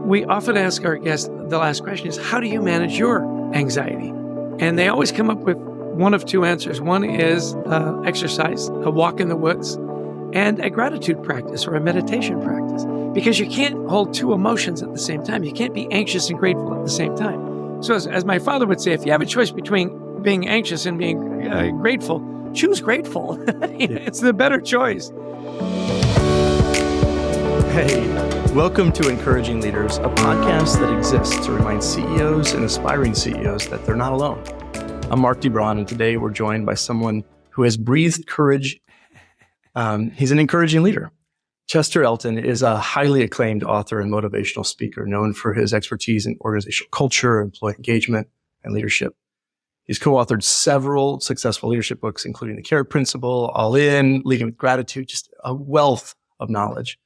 We often ask our guests, the last question is, how do you manage your anxiety? And they always come up with one of two answers. One is exercise, a walk in the woods, and a gratitude practice or a meditation practice. Because you can't hold two emotions at the same time. You can't be anxious and grateful at the same time. So as my father would say, if you have a choice between being anxious and being grateful, choose grateful. It's the better choice. Hey, welcome to Encouraging Leaders, a podcast that exists to remind CEOs and aspiring CEOs that they're not alone. I'm Mark DeBron, and today we're joined by someone who has breathed courage. He's an encouraging leader. Chester Elton is a highly acclaimed author and motivational speaker known for his expertise in organizational culture, employee engagement, and leadership. He's co-authored several successful leadership books, including The Carrot Principle, All In, Leading with Gratitude, just a wealth of knowledge.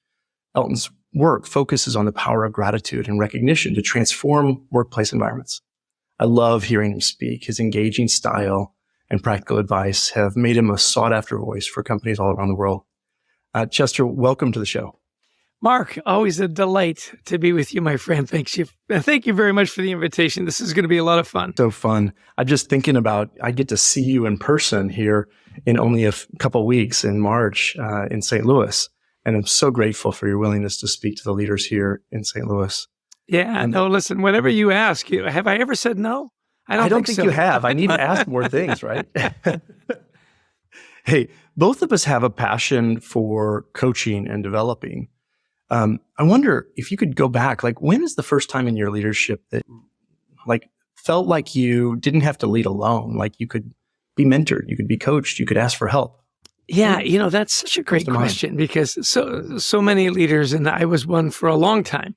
Elton's work focuses on the power of gratitude and recognition to transform workplace environments. I love hearing him speak. His engaging style and practical advice have made him a sought-after voice for companies all around the world. Chester, welcome to the show. Mark, always a delight to be with you, my friend. Thank you very much for the invitation. This is going to be a lot of fun. So fun. I'm just thinking about, I get to see you in person here in only a couple weeks in March in St. Louis. And I'm so grateful for your willingness to speak to the leaders here in St. Louis. Yeah, no, listen, whenever you ask, have I ever said no? I don't think so. You have. I need to ask more things, right? Hey, both of us have a passion for coaching and developing. I wonder if you could go back, when is the first time in your leadership that felt like you didn't have to lead alone, like you could be mentored, you could be coached, you could ask for help? Yeah, that's such a great question because so many leaders, and I was one for a long time,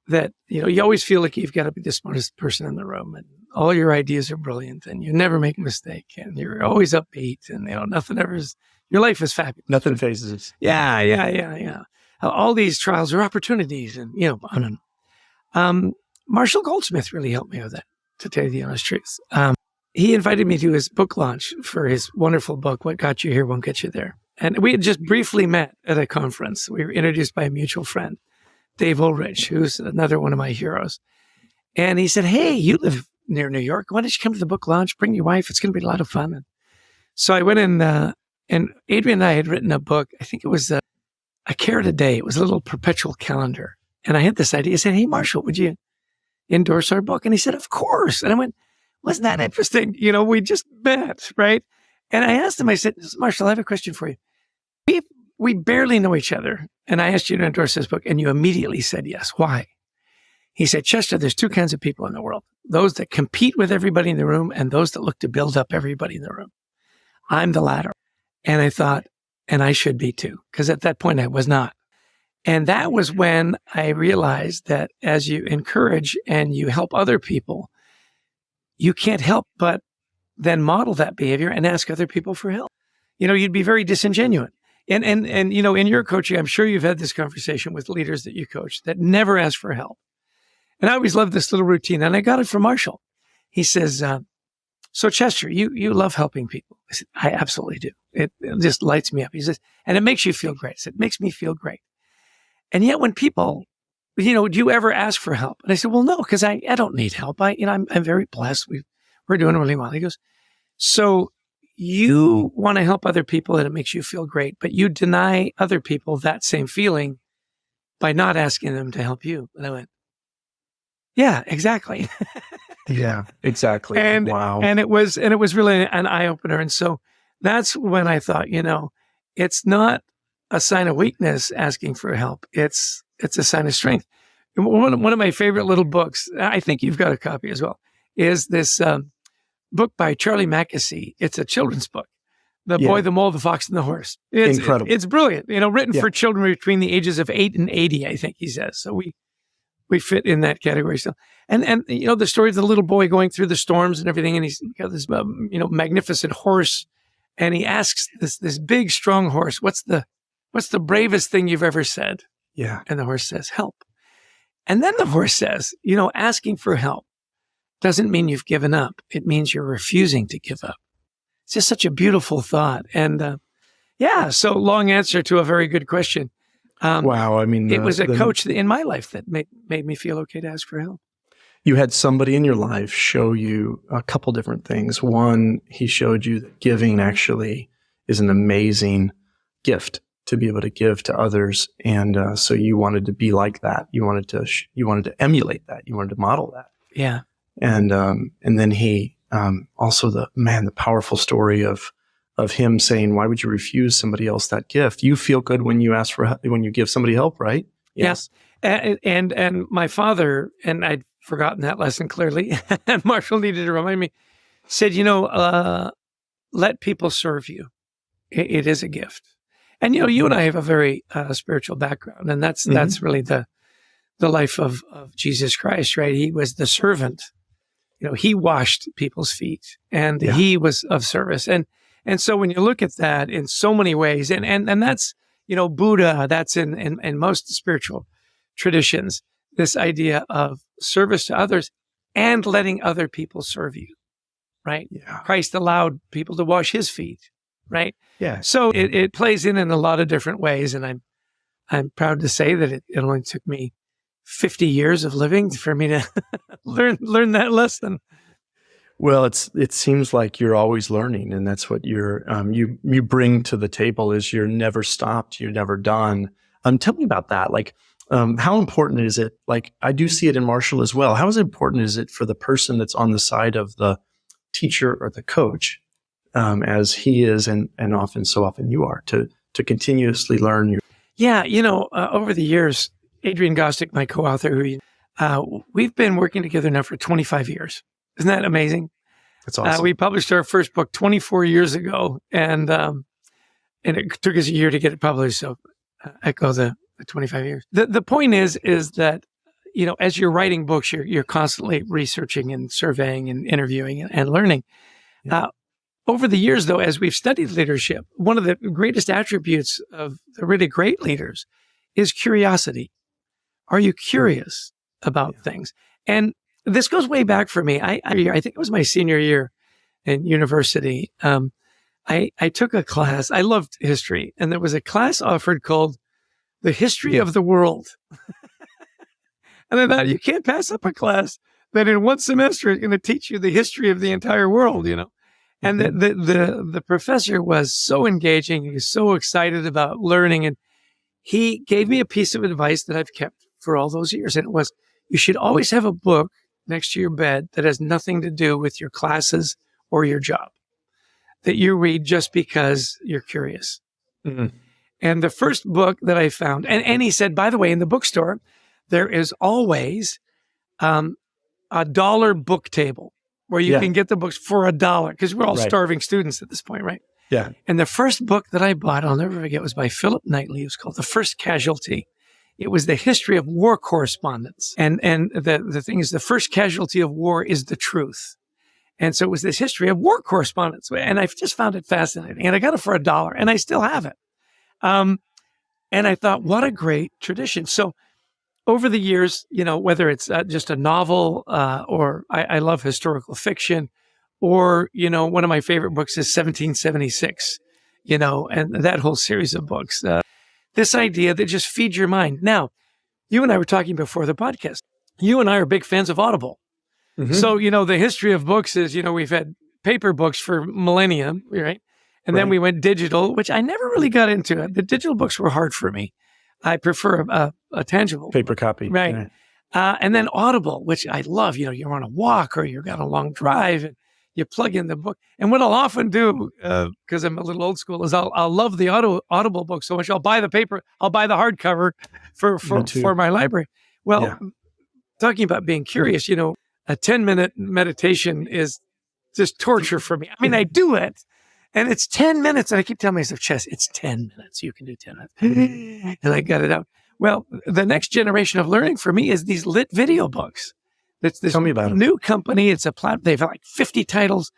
that, you always feel like you've got to be the smartest person in the room and all your ideas are brilliant and you never make a mistake and you're always upbeat and, nothing ever is, your life is fabulous. Nothing phases us. Yeah. All these trials are opportunities and, on and Marshall Goldsmith really helped me with that, to tell you the honest truth. He invited me to his book launch for his wonderful book, What Got You Here Won't Get You There. And we had just briefly met at a conference. We were introduced by a mutual friend, Dave Ulrich, who's another one of my heroes. And he said, hey, you live near New York. Why don't you come to the book launch? Bring your wife. It's going to be a lot of fun. And so I went in, and Adrian and I had written a book. I think it was a carrot a day. It was a little perpetual calendar. And I had this idea. I said, hey, Marshall, would you endorse our book? And he said, of course. And I went, wasn't that interesting? We just met, right? And I asked him, I said, Marshall, I have a question for you. We barely know each other. And I asked you to endorse this book and you immediately said yes. Why? He said, Chester, there's two kinds of people in the world. Those that compete with everybody in the room and those that look to build up everybody in the room. I'm the latter. And I thought, and I should be too, because at that point I was not. And that was when I realized that as you encourage and you help other people, you can't help but then model that behavior and ask other people for help. You'd be very disingenuous. And in your coaching, I'm sure you've had this conversation with leaders that you coach that never ask for help. And I always loved this little routine, and I got it from Marshall. He says, so Chester, you love helping people. I said, I absolutely do. It just lights me up. He says, and it makes you feel great. I said, it makes me feel great. And yet when people, do you ever ask for help? And I said, well, no, because I don't need help. I'm very blessed. We're doing really well. He goes, so you want to help other people and it makes you feel great, but you deny other people that same feeling by not asking them to help you. And I went, yeah, exactly. Yeah, exactly. And wow. And it was really an eye opener. And so that's when I thought, it's not a sign of weakness asking for help. It's a sign of strength. One of my favorite little books, I think you've got a copy as well, is this book by Charlie Mackesy. It's a children's book. The Boy, the Mole, the Fox, and the Horse. It's incredible. It's brilliant. Written for children between the ages of 8 and 80, I think he says. So we fit in that category still. And the story of the little boy going through the storms and everything, and he's got this magnificent horse, and he asks this big strong horse, what's the bravest thing you've ever said? Yeah. And the horse says, help. And then the horse says, asking for help doesn't mean you've given up. It means you're refusing to give up. It's just such a beautiful thought. And so long answer to a very good question. Wow. I mean, it was a coach in my life that made me feel okay to ask for help. you had somebody in your life show you a couple different things. One, he showed you that giving actually is an amazing gift to be able to give to others. And so you wanted to be like that. You wanted to emulate that. You wanted to model that. Yeah. And then he also the powerful story of him saying, why would you refuse somebody else that gift? You feel good when you ask for when you give somebody help, right? Yes. And my father, and I'd forgotten that lesson clearly, and Marshall needed to remind me, said, let people serve you. It is a gift. And, you and I have a very spiritual background, and that's really the life of Jesus Christ, right? He was the servant. He washed people's feet, and he was of service. And so when you look at that in so many ways, and that's, Buddha, that's in most spiritual traditions, this idea of service to others and letting other people serve you, right? Yeah. Christ allowed people to wash his feet, right? Yeah. So it plays in a lot of different ways. And I'm proud to say that it only took me 50 years of living for me to learn that lesson. Well, it seems like you're always learning, and that's what you bring to the table is you're never stopped, you're never done. Tell me about that. Like, how important is it? Like, I do see it in Marshall as well. How important is it for the person that's on the side of the teacher or the coach, as he is, and so often you are, to continuously learn? Yeah, over the years, Adrian Gostick, my co-author, we've been working together now for 25 years. Isn't that amazing? That's awesome. We published our first book 24 years ago, and it took us a year to get it published. So echo the 25 years. The point is that, as you're writing books, you're constantly researching and surveying and interviewing and learning. Yeah. Over the years, though, as we've studied leadership, one of the greatest attributes of the really great leaders is curiosity. Are you curious about things? And this goes way back for me. I think it was my senior year in university. I took a class. I loved history, and there was a class offered called The History of the World. And I thought, you can't pass up a class that in one semester is going to teach you the history of the entire world, And the professor was so engaging. He was so excited about learning, and he gave me a piece of advice that I've kept for all those years. And it was, you should always have a book next to your bed that has nothing to do with your classes or your job, that you read just because you're curious. Mm-hmm. And the first book that I found, and he said, by the way, in the bookstore, there is always a dollar book table where you can get the books for $1, because we're all starving students at this point, right? Yeah. And the first book that I bought, I'll never forget, was by Philip Knightley. It was called The First Casualty. It was the history of war correspondence. And the thing is, the first casualty of war is the truth. And so it was this history of war correspondence. And I've just found it fascinating. And I got it for $1, and I still have it. And I thought, what a great tradition. So over the years, whether it's just a novel, or I love historical fiction, or, one of my favorite books is 1776, and that whole series of books. This idea that just feeds your mind. Now, you and I were talking before the podcast. You and I are big fans of Audible. Mm-hmm. So, the history of books is, we've had paper books for millennia, right? And then we went digital, which I never really got into. The digital books were hard for me. I prefer a tangible paper copy. Right. Yeah. And then Audible, which I love. You're on a walk or you've got a long drive, and you plug in the book. And what I'll often do, because I'm a little old school, is I'll love the Audible book so much, I'll buy the hardcover for my library. Well, talking about being curious, a 10-minute meditation is just torture for me. I mean, I do it, and it's 10 minutes, and I keep telling myself, Chess, it's 10 minutes. You can do 10 minutes. And I got it out. Well, the next generation of learning for me is these lit video books. It's this Tell me about new company. It's a platform. They've like 50 titles,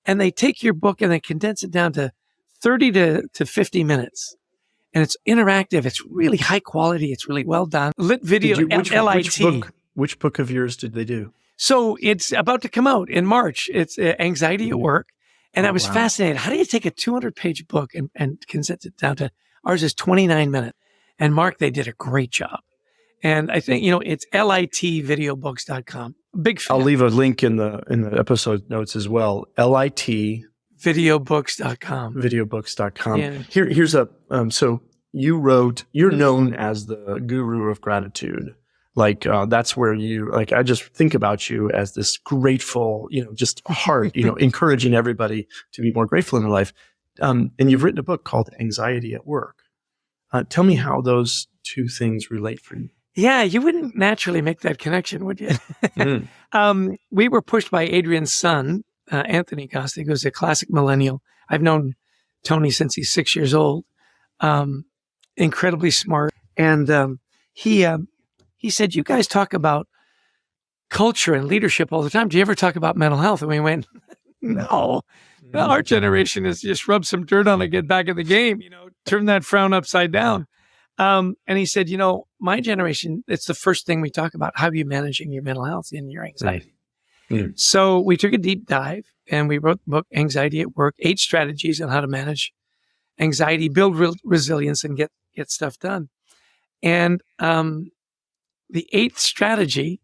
and they take your book and they condense it down to 30 to 50 minutes. And it's interactive. It's really high quality. It's really well done. Lit video, LIT. Which book of yours did they do? So it's about to come out in March. It's Anxiety at Work. And I was fascinated. How do you take a 200-page book and condense it down to, ours is 29 minutes. And Mark, they did a great job. And I think, it's litvideobooks.com. Big fan. I'll leave a link in the episode notes as well. Videobooks.com. Videobooks.com. Yeah. Here's so you're known as the guru of gratitude. Like, that's where I just think about you as this grateful, just heart, encouraging everybody to be more grateful in their life. And you've written a book called Anxiety at Work. Tell me how those two things relate for you. Yeah, you wouldn't naturally make that connection, would you? We were pushed by Adrian's son, Anthony Gostick, who's a classic millennial. I've known Tony since he's 6 years old. Incredibly smart. And he said, you guys talk about culture and leadership all the time. Do you ever talk about mental health? And we went, no. Our generation is just rub some dirt on it, get back in the game, turn that frown upside down. And he said, my generation, it's the first thing we talk about. How are you managing your mental health and your anxiety? Mm. So we took a deep dive and we wrote the book, Anxiety at Work, 8 strategies on how to manage anxiety, build resilience, and get stuff done. And the 8th strategy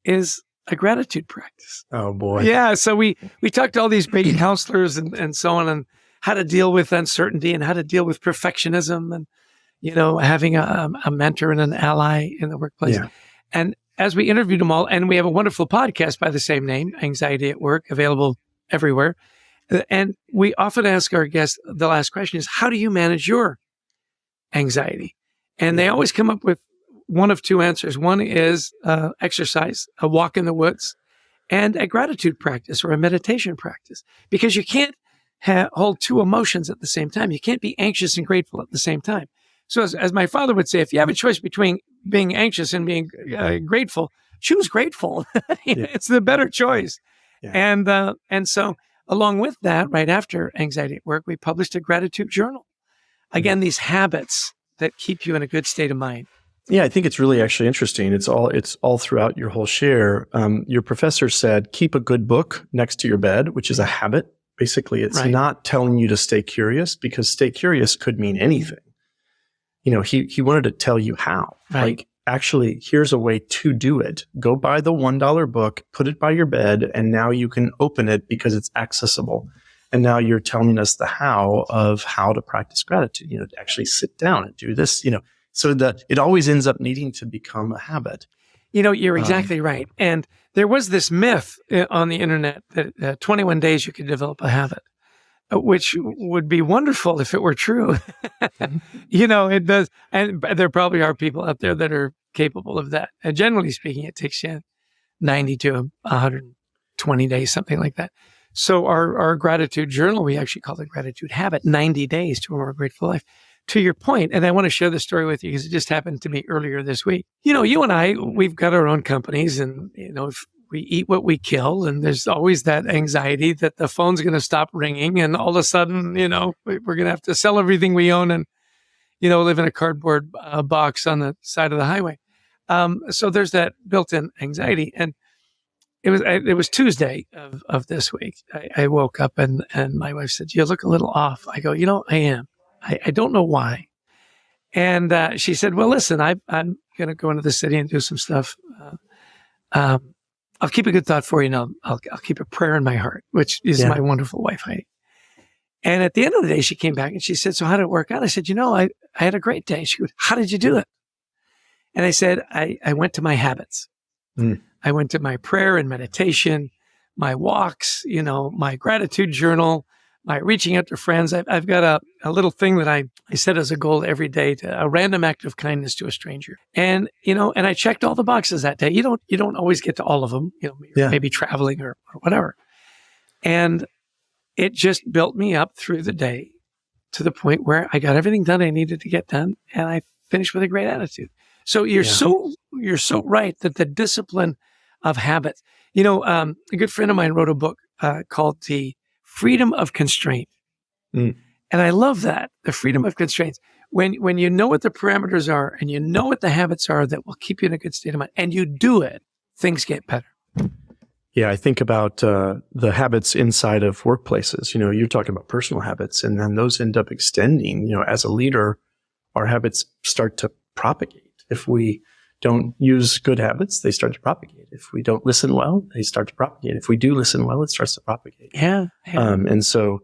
is a gratitude practice. Oh, boy. Yeah. So we talked to all these great counselors and so on, and how to deal with uncertainty and how to deal with perfectionism and, having a mentor and an ally in the workplace. Yeah. And as we interviewed them all, and we have a wonderful podcast by the same name, Anxiety at Work, available everywhere. And we often ask our guests, the last question is, how do you manage your anxiety? And they always come up with one of 2 answers. One is exercise, a walk in the woods, and a gratitude practice or a meditation practice, because you can't hold 2 emotions at the same time. You can't be anxious and grateful at the same time. So as my father would say, if you have a choice between being anxious and being grateful, choose grateful. It's the better choice. Yeah. And so along with that, right after Anxiety at Work, we published a gratitude journal. Again, these habits that keep you in a good state of mind. Yeah, I think it's really actually interesting. It's all throughout your whole share. Your professor said, keep a good book next to your bed, which is a habit. Basically, it's not telling you to stay curious, because stay curious could mean anything. He wanted to tell you how. Right. Like, actually, here's a way to do it. Go buy the $1 book, put it by your bed, and now you can open it because it's accessible. And now you're telling us the how to practice gratitude, to actually sit down and do this, so that it always ends up needing to become a habit. You're exactly right. And there was this myth on the internet that 21 days you could develop a habit, which would be wonderful if it were true. It does. And there probably are people out there that are capable of that. And generally speaking, it takes you 90 to 120 days, something like that. So our gratitude journal, we actually call it Gratitude Habit, 90 days to a more grateful life. To your point, and I want to share this story with you because it just happened to me earlier this week. You and I, we've got our own companies, and, if we eat what we kill, and there's always that anxiety that the phone's going to stop ringing, and all of a sudden, we're going to have to sell everything we own and, live in a cardboard box on the side of the highway. So there's that built-in anxiety. And it was Tuesday of this week. I woke up and my wife said, you look a little off. I go, I am. I don't know why. And she said, well, listen, I'm going to go into the city and do some stuff. I'll keep a good thought for you, and I'll keep a prayer in my heart, which is my wonderful wife, Heidi. And at the end of the day, she came back and she said, so how did it work out? I said, I had a great day. She goes, how did you do it? And I said, I went to my habits. Mm. I went to my prayer and meditation, my walks, my gratitude journal, my reaching out to friends. I've got a little thing that I set as a goal every day, a random act of kindness to a stranger. And, and I checked all the boxes that day. You don't always get to all of them, maybe traveling or whatever. And it just built me up through the day to the point where I got everything done I needed to get done. And I finished with a great attitude. So you're so right that the discipline of habits, a good friend of mine wrote a book called The Freedom of Constraint. Mm. And I love that, the freedom of constraints. When you know what the parameters are and you know what the habits are that will keep you in a good state of mind, and you do it, things get better. Yeah, I think about the habits inside of workplaces. You're talking about personal habits, and then those end up extending, as a leader, our habits start to propagate. If we don't use good habits, they start to propagate. If we don't listen well, they start to propagate. If we do listen well, it starts to propagate. Yeah. And so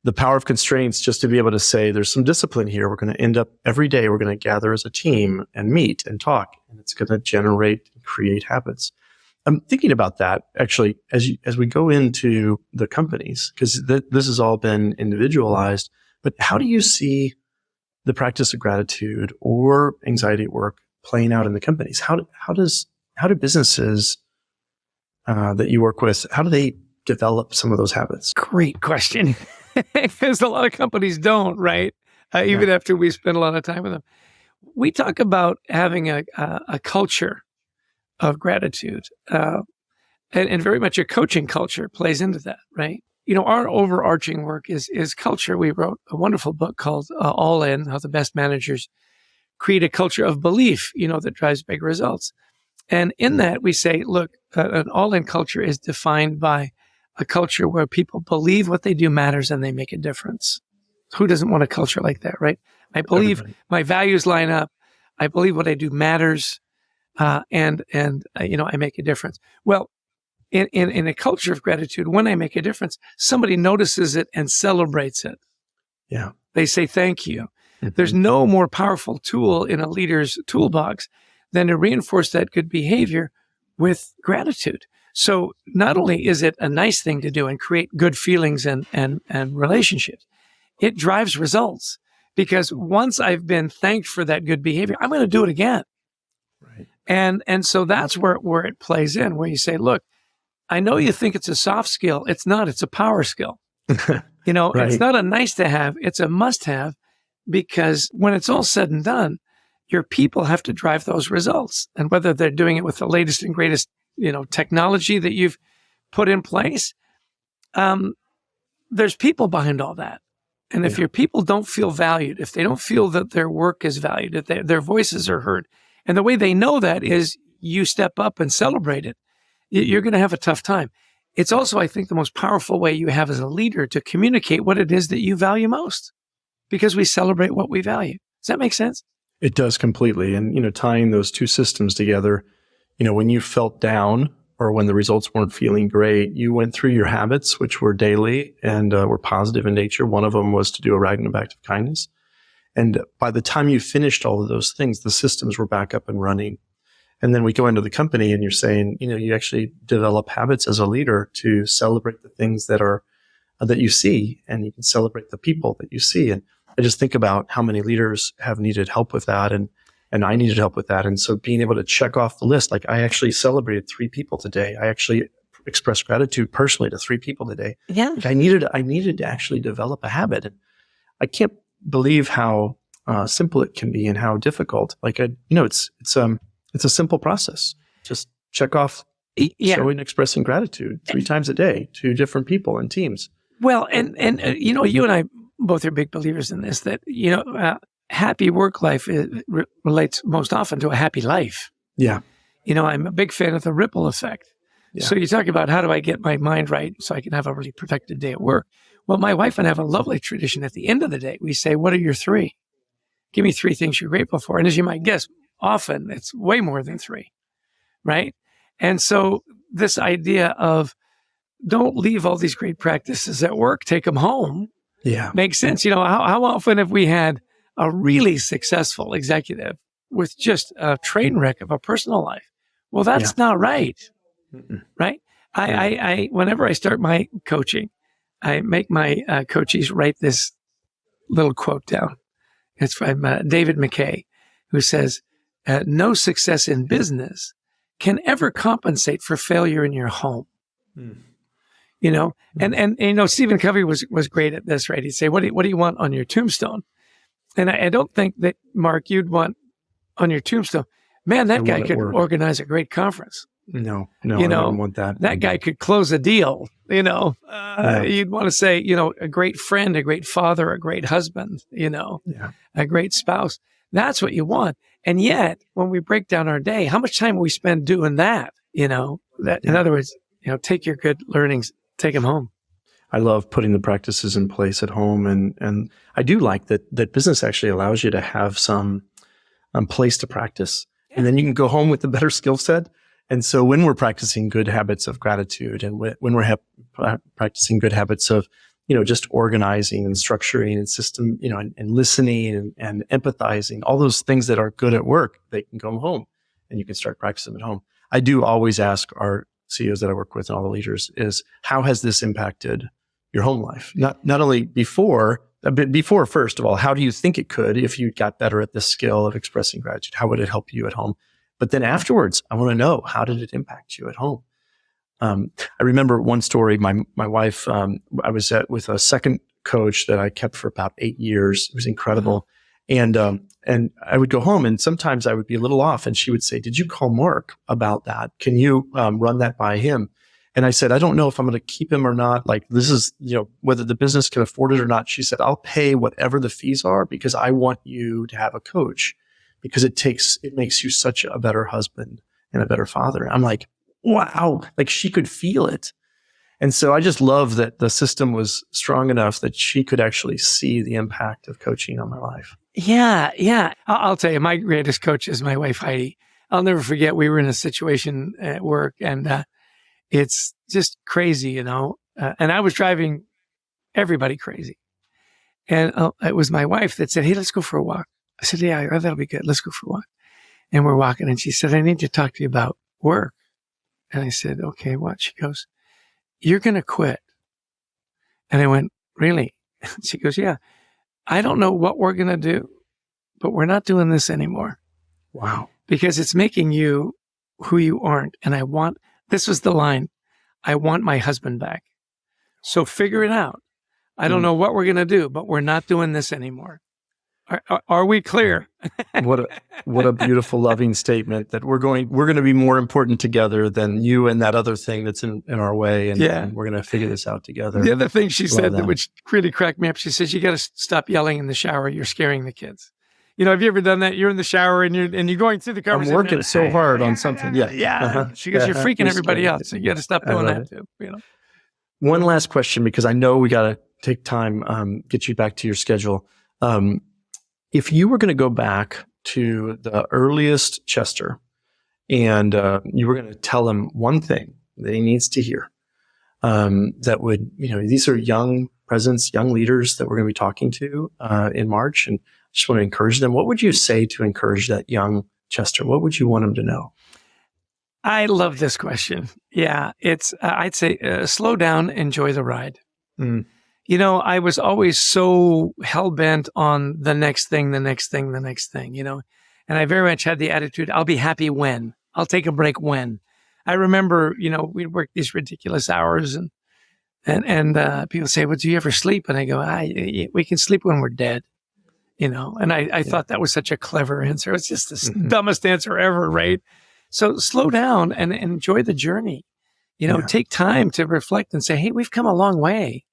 the power of constraints, just to be able to say there's some discipline here. We're going to end up every day, we're going to gather as a team and meet and talk, and it's going to generate and create habits. I'm thinking about that actually as we go into the companies, because this has all been individualized. But how do you see the practice of gratitude or anxiety at work playing out in the companies? How do businesses that you work with, how do they develop some of those habits? Great question. Because a lot of companies don't, right? Even after we spend a lot of time with them. We talk about having a culture of gratitude, and very much a coaching culture plays into that, right? Our overarching work is culture. We wrote a wonderful book called All In, How the Best Managers Create a Culture of Belief, that drives big results. And in that, we say, look, an all-in culture is defined by a culture where people believe what they do matters and they make a difference. Who doesn't want a culture like that, right? I believe my values line up. I believe what I do matters, and I make a difference. Well, in a culture of gratitude, when I make a difference, somebody notices it and celebrates it. Yeah. They say thank you. Mm-hmm. There's no more powerful tool in a leader's toolbox than to reinforce that good behavior with gratitude. So not only is it a nice thing to do and create good feelings and relationships, it drives results, because once I've been thanked for that good behavior, I'm going to do it again. Right. And so that's where it plays in, where you say, look, I know you think it's a soft skill. It's not. It's a power skill. Right. It's not a nice to have. It's a must have, because when it's all said and done, your people have to drive those results. And whether they're doing it with the latest and greatest, technology that you've put in place, there's people behind all that. And if your people don't feel valued, if they don't feel that their work is valued, if their voices are heard, and the way they know that is you step up and celebrate it, you're going to have a tough time. It's also, I think, the most powerful way you have as a leader to communicate what it is that you value most, because we celebrate what we value. Does that make sense? It does completely. And, tying those two systems together, when you felt down or when the results weren't feeling great, you went through your habits, which were daily and were positive in nature. One of them was to do a random act of kindness. And by the time you finished all of those things, the systems were back up and running. And then we go into the company and you're saying, you actually develop habits as a leader to celebrate the things that you see, and you can celebrate the people that you see. And I just think about how many leaders have needed help with that, and I needed help with that. And so being able to check off the list, like I actually celebrated 3 people today. I actually expressed gratitude personally to 3 people today. Yeah. Like I needed to actually develop a habit. And I can't believe how simple it can be and how difficult. Like it's a simple process. Just check off showing, expressing gratitude 3 times a day to different people and teams. Well, and you and I both are big believers in this, that, happy work life relates most often to a happy life. Yeah. I'm a big fan of the ripple effect. Yeah. So you talk about, how do I get my mind right so I can have a really productive day at work? Well, my wife and I have a lovely tradition. At the end of the day, we say, what are your 3? Give me 3 things you're grateful for. And as you might guess, often it's way more than 3, right? And so this idea of don't leave all these great practices at work, take them home, makes sense. How often have we had a really successful executive with just a train wreck of a personal life? Well, that's not right. Right? I whenever I start my coaching, I make my coachees write this little quote down. It's from David McKay, who says, no success in business can ever compensate for failure in your home. And Stephen Covey was great at this, right? He'd say, what do you want on your tombstone? And I don't think that, Mark, you'd want on your tombstone, man, that guy could organize a great conference. No, I don't want that. That guy could close a deal, You'd want to say, a great friend, a great father, a great husband, a great spouse. That's what you want. And yet, when we break down our day, how much time we spend doing that, in other words, take your good learnings, take them home. I love putting the practices in place at home. And I do like that business actually allows you to have some place to practice. Yeah. And then you can go home with a better skill set. And so when we're practicing good habits of gratitude and when we're practicing good habits of, just organizing and structuring and system, and listening and empathizing, all those things that are good at work, they can come home and you can start practicing them at home. I do always ask our CEOs that I work with and all the leaders is, how has this impacted your home life? Not only before, first of all, how do you think it could if you got better at this skill of expressing gratitude? How would it help you at home? But then afterwards, I want to know, how did it impact you at home? I remember one story, my wife, I was with a second coach that I kept for about 8 years. It was incredible. And I would go home and sometimes I would be a little off and she would say, "Did you call Mark about that? Can you run that by him?" And I said, "I don't know if I'm going to keep him or not. Like, this is, whether the business can afford it or not." She said, "I'll pay whatever the fees are because I want you to have a coach because it makes you such a better husband and a better father." I'm like, wow, like she could feel it. And so I just love that the system was strong enough that she could actually see the impact of coaching on my life. Yeah. I'll tell you, my greatest coach is my wife, Heidi. I'll never forget, we were in a situation at work and it's just crazy, and I was driving everybody crazy. And it was my wife that said, "Hey, let's go for a walk." I said, "Yeah, that'll be good. Let's go for a walk." And we're walking and she said, "I need to talk to you about work." And I said, "Okay, what?" She goes, "You're going to quit." And I went, "Really?" She goes, "Yeah, I don't know what we're going to do, but we're not doing this anymore." Wow. Because it's making you who you aren't. And this was the line, "I want my husband back. So figure it out. I don't know what we're going to do, but we're not doing this anymore." Are we clear? What a beautiful, loving statement that we're going to be more important together than you and that other thing that's in our way. And we're going to figure this out together. The other thing she said that which really cracked me up, she says, "You got to stop yelling in the shower. You're scaring the kids." Have you ever done that? You're in the shower and you're going through the conversation. I'm working so hard on something. Yeah. Uh-huh. She goes, "You're freaking everybody out. So you got to stop doing that too." One last question, because I know we got to take time, get you back to your schedule. If you were going to go back to the earliest Chester and you were going to tell him one thing that he needs to hear, that would, these are young presidents, young leaders that we're going to be talking to in March, and I just want to encourage them. What would you say to encourage that young Chester? What would you want him to know? I love this question. Yeah, it's, I'd say, slow down, enjoy the ride. Mm. I was always so hell-bent on the next thing, and I very much had the attitude, I'll be happy when. I'll take a break when. I remember, we'd work these ridiculous hours and people say, "Well, do you ever sleep?" And I go, "We can sleep when we're dead." And I thought that was such a clever answer. It's just the dumbest answer ever, right? So slow down and enjoy the journey. Take time to reflect and say, "Hey, we've come a long way."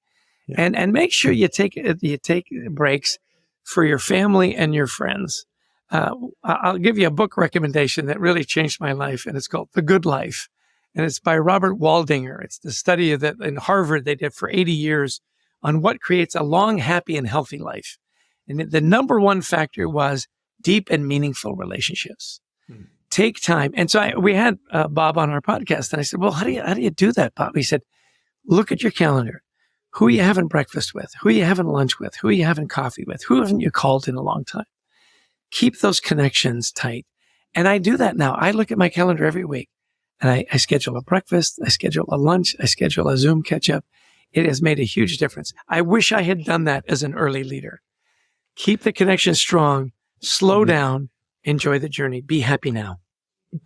Yeah. And make sure you take breaks for your family and your friends. I'll give you a book recommendation that really changed my life, and it's called The Good Life, and it's by Robert Waldinger. It's the study that in Harvard they did for 80 years on what creates a long, happy, and healthy life. And the number one factor was deep and meaningful relationships. Hmm. Take time. And so we had Bob on our podcast, and I said, "Well, how do you do that, Bob?" He said, "Look at your calendar. Who are you having breakfast with? Who are you having lunch with? Who are you having coffee with? Who haven't you called in a long time? Keep those connections tight." And I do that now. I look at my calendar every week and I schedule a breakfast. I schedule a lunch. I schedule a Zoom catch up. It has made a huge difference. I wish I had done that as an early leader. Keep the connection strong, slow down, enjoy the journey. Be happy now.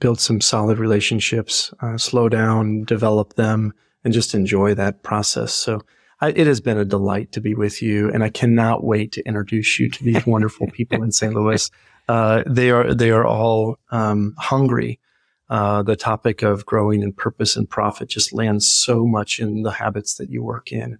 Build some solid relationships, slow down, develop them, and just enjoy that process. So it has been a delight to be with you, and I cannot wait to introduce you to these wonderful people in St. Louis. They are all hungry. The topic of growing in purpose and profit just lands so much in the habits that you work in.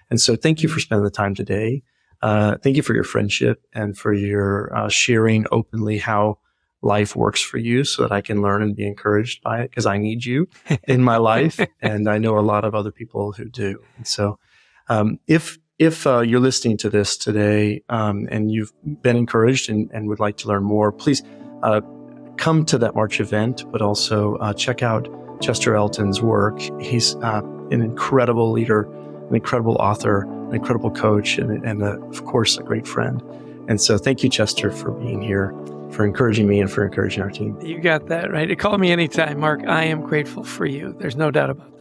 And so thank you for spending the time today. Thank you for your friendship and for your sharing openly how life works for you so that I can learn and be encouraged by it, because I need you in my life, and I know a lot of other people who do. And so If you're listening to this today and you've been encouraged and would like to learn more, please come to that March event, but also check out Chester Elton's work. He's an incredible leader, an incredible author, an incredible coach, and of course, a great friend. And so thank you, Chester, for being here, for encouraging me and for encouraging our team. You got that right. Call me anytime, Mark. I am grateful for you. There's no doubt about that.